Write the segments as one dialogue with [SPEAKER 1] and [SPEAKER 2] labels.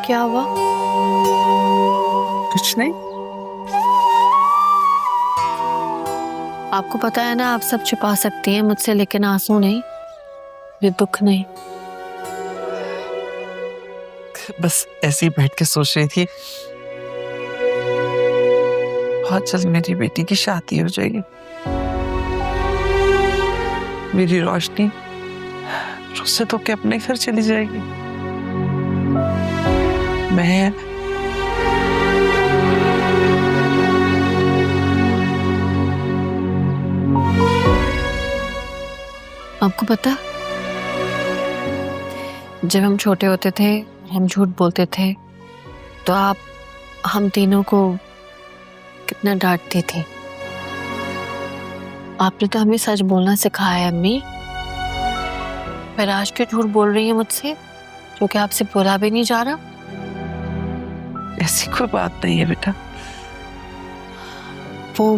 [SPEAKER 1] क्या हुआ?
[SPEAKER 2] कुछ नहीं।
[SPEAKER 1] आपको पता है ना, आप सब छुपा सकती हैं मुझसे, लेकिन आंसू नहीं, ये दुख नहीं।
[SPEAKER 2] बस ऐसे ही बैठ के सोच रही थी, बहुत जल्द मेरी बेटी की शादी हो जाएगी। मेरी रोशनी रुखसत होके अपने घर चली जाएगी। मैं
[SPEAKER 1] आपको पता, जब हम छोटे होते थे, हम झूठ बोलते थे, तो आप हम तीनों को कितना डांटती थी। आपने तो हमें सच बोलना सिखाया है अम्मी। पर आज क्यों झूठ बोल रही है मुझसे, जो कि आपसे बोला भी नहीं जा रहा?
[SPEAKER 2] ऐसी कोई बात नहीं है बेटा।
[SPEAKER 1] वो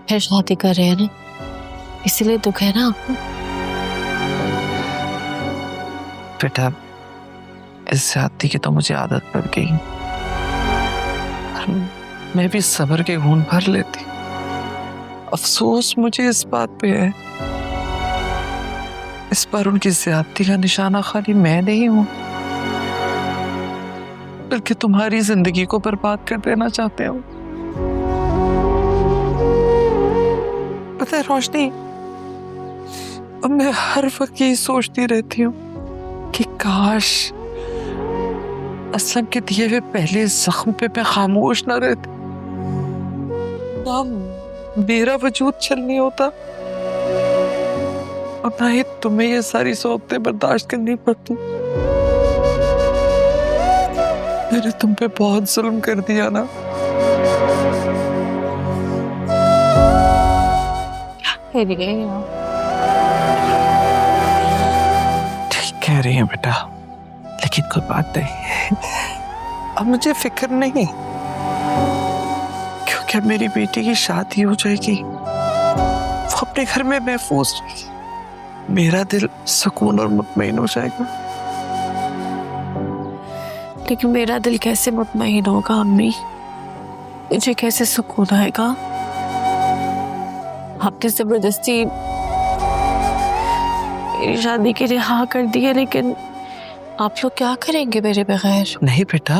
[SPEAKER 1] फिर शादी कर रहे हैं ना, इसीलिए दुख है ना आपको।
[SPEAKER 2] बेटा, इस ज्यादती की तो मुझे आदत पड़ गई। मैं भी सब्र के घूंट भर लेती। अफसोस मुझे इस बात पे है, इस पर उनकी ज्यादती का निशाना खाली मैं नहीं हूं, बल्कि तुम्हारी जिंदगी को बर्बाद कर देना चाहते हो। पता है रोशनी, अब मैं हर वक्त यही सोचती रहती हूँ कि काश असलम के दिए हुए पहले जख्म पे मैं खामोश ना रहती, ना मेरा वजूद छल नहीं होता, और ना ही तुम्हें ये सारी सोबतें बर्दाश्त करनी पड़ती। मैंने तुम पे बहुत जुल्म कर दिया ना। ठीक कह रही है बेटा, लेकिन कोई बात नहीं, अब मुझे फिक्र नहीं, क्योंकि अब मेरी बेटी की शादी हो जाएगी, वो अपने घर में महफूज रहेगी, मेरा दिल सुकून और मुतमईन हो जाएगा।
[SPEAKER 1] लेकिन मेरा दिल कैसे मुतमईन होगा अम्मी, मुझे कैसे सुकून आएगा? आपने जबरदस्ती मेरी शादी के लिए हाँ कर दी है, लेकिन आप लोग क्या करेंगे मेरे बगैर?
[SPEAKER 2] नहीं बेटा,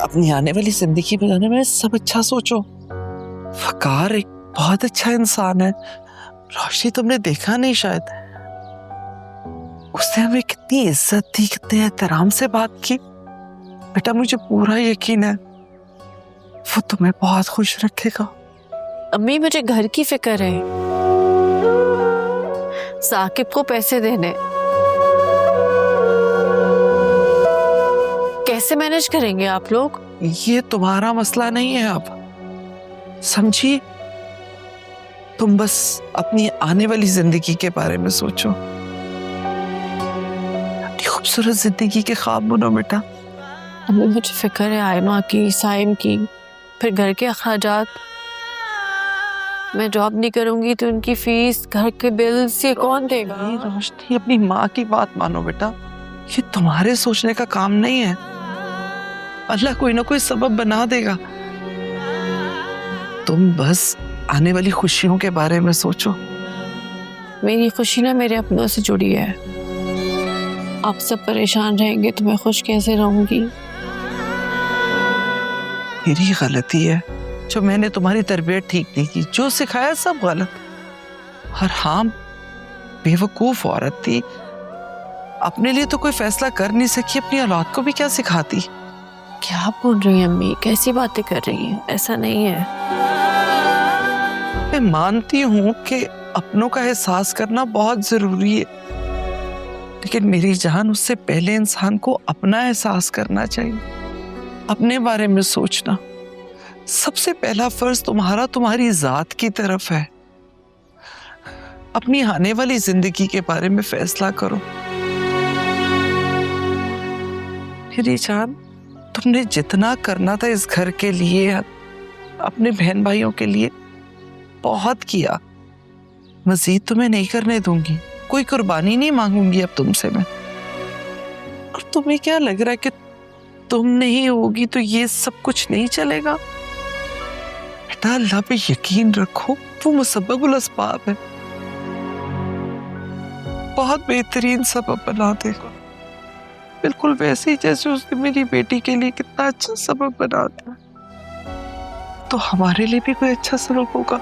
[SPEAKER 2] अपनी आने वाली जिंदगी बनाने में सब अच्छा सोचो। फकार एक बहुत अच्छा इंसान है। रोशनी तुमने देखा नहीं शायद, उसने हमें कितनी इज्जत दी, कितने एहतराम से बात की। बेटा मुझे पूरा यकीन है वो तुम्हें बहुत खुश रखेगा।
[SPEAKER 1] अम्मी मुझे घर की फिक्र है, साकिब को पैसे देने, कैसे मैनेज करेंगे आप लोग?
[SPEAKER 2] ये तुम्हारा मसला नहीं है अब, समझिए। तुम बस अपनी आने वाली जिंदगी के बारे में सोचो, अपनी खूबसूरत जिंदगी के ख्वाब बुनो बेटा।
[SPEAKER 1] अम्मी मुझे फिक्र है आयमा की, साइम की, फिर घर के अखराजात। मैं जॉब नहीं करूंगी तो उनकी फीस, घर के बिल्स, ये कौन देगा?
[SPEAKER 2] रोशनी अपनी माँ की बात मानो बेटा, ये तुम्हारे सोचने का काम नहीं है। अल्लाह कोई ना कोई सबब बना देगा, तुम बस आने वाली खुशियों के बारे में सोचो।
[SPEAKER 1] मेरी खुशी ना मेरे अपनों से जुड़ी है, आप सब परेशान रहेंगे तो मैं खुश कैसे रहूंगी?
[SPEAKER 2] मेरी गलती है जो मैंने तुम्हारी तरबियत ठीक नहीं की, जो सिखाया सब गलत। और हाँ, बेवकूफ औरत थी, अपने लिए तो कोई फैसला कर नहीं सकी, अपनी औलाद को भी क्या सिखाती।
[SPEAKER 1] क्या बोल रही हैं अम्मी, कैसी बातें कर रही हैं? ऐसा नहीं है।
[SPEAKER 2] मैं मानती हूँ कि अपनों का एहसास करना बहुत जरूरी है, लेकिन मेरी जान, उससे पहले इंसान को अपना एहसास करना चाहिए, अपने बारे में सोचना। सबसे पहला फर्ज तुम्हारा तुम्हारी जात की तरफ है। अपनी आने वाली जिंदगी के बारे में फैसला करो। मेरी जान, तुमने जितना करना था इस घर के लिए, अपने बहन भाइयों के लिए, बहुत किया। मजीद तुम्हें नहीं करने दूंगी। कोई कुर्बानी नहीं मांगूंगी अब तुमसे मैं। और तुम्हें क्या लग रहा है कि तुम नहीं होगी तो ये सब कुछ नहीं चलेगा? बेटा अल्लाह पे यकीन रखो, वो मुसब्बबुल अस्बाब है, बहुत बेहतरीन सबब बना देगा, बिल्कुल वैसे ही जैसे उसने मेरी बेटी के लिए कितना अच्छा सबब बना दिया, तो हमारे लिए भी कोई अच्छा सबब होगा।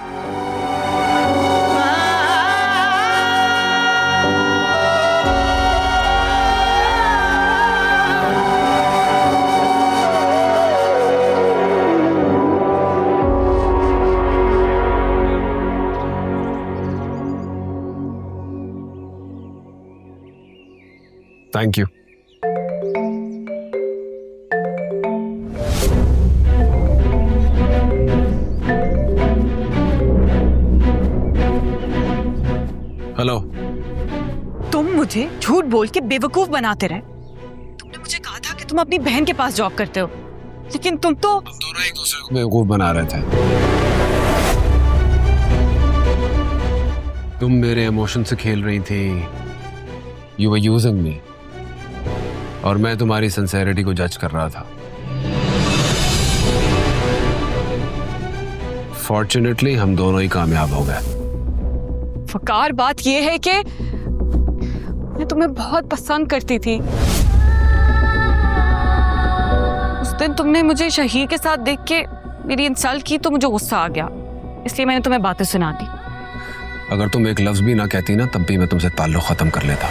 [SPEAKER 3] Thank you. हेलो।
[SPEAKER 4] तुम मुझे झूठ बोल के बेवकूफ बनाते रहे। तुमने मुझे कहा था कि तुम अपनी बहन के पास जॉब करते हो, लेकिन तुम दोनों
[SPEAKER 3] एक दूसरे को बेवकूफ बना रहे थे। तुम मेरे इमोशन से खेल रही थी, यू वर यूजिंग मी, और मैं तुम्हारी सिंसेरिटी को जज कर रहा था। फॉर्चुनेटली हम दोनों ही कामयाब हो गए।
[SPEAKER 4] फकार, बात यह है कि मैं तुम्हें बहुत पसंद करती थी। उस दिन तुमने मुझे शहीर के साथ देख के मेरी इंसल्ट की तो मुझे गुस्सा आ गया, इसलिए मैंने तुम्हें बातें सुना दी।
[SPEAKER 3] अगर तुम एक लफ्ज भी ना कहती ना, तब भी मैं तुमसे ताल्लुक खत्म कर लेता,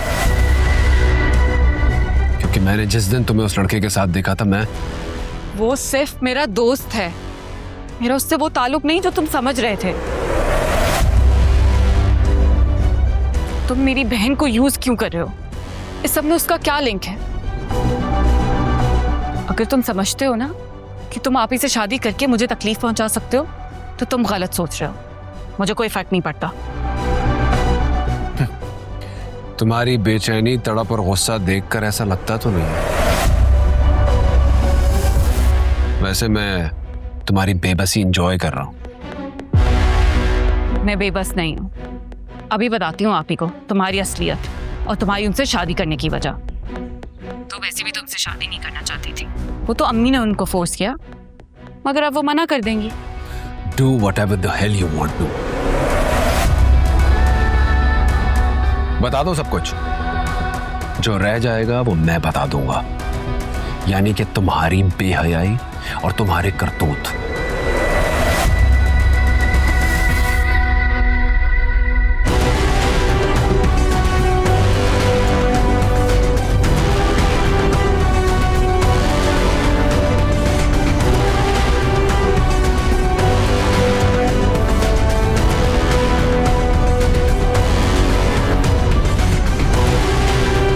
[SPEAKER 3] क्योंकि मैंने जिस दिन तुम्हें उस लड़के के साथ देखा था,
[SPEAKER 4] वो सिर्फ मेरा दोस्त है, मेरा उससे वो ताल्लुक नहीं जो तुम समझ रहे थे। तुम मेरी बहन को यूज क्यों कर रहे हो? इस सब में उसका क्या लिंक है? अगर तुम समझते हो ना कि तुम आप ही से शादी करके मुझे तकलीफ पहुंचा सकते हो, तो तुम गलत सोच रहे हो। मुझे कोई फर्क नहीं पड़ता।
[SPEAKER 3] तुम्हारी बेचैनी, तड़प और गुस्सा देखकर ऐसा लगता तो नहीं है। वैसे मैं तुम्हारी बेबसी एंजॉय कर रहा हूं।
[SPEAKER 4] मैं बेबस नहीं हूं। अभी बताती हूँ आप ही को तुम्हारी असलियत और तुम्हारी उनसे शादी करने की वजह। तो वैसे भी तुमसे शादी नहीं करना चाहती थी, वो तो अम्मी ने उनको फोर्स किया, मगर अब वो मना कर देंगी।
[SPEAKER 3] Do whatever the hell you want to। बता दो सब कुछ, जो रह जाएगा वो मैं बता दूंगा, यानी कि तुम्हारी बेहयाई और तुम्हारे करतूत।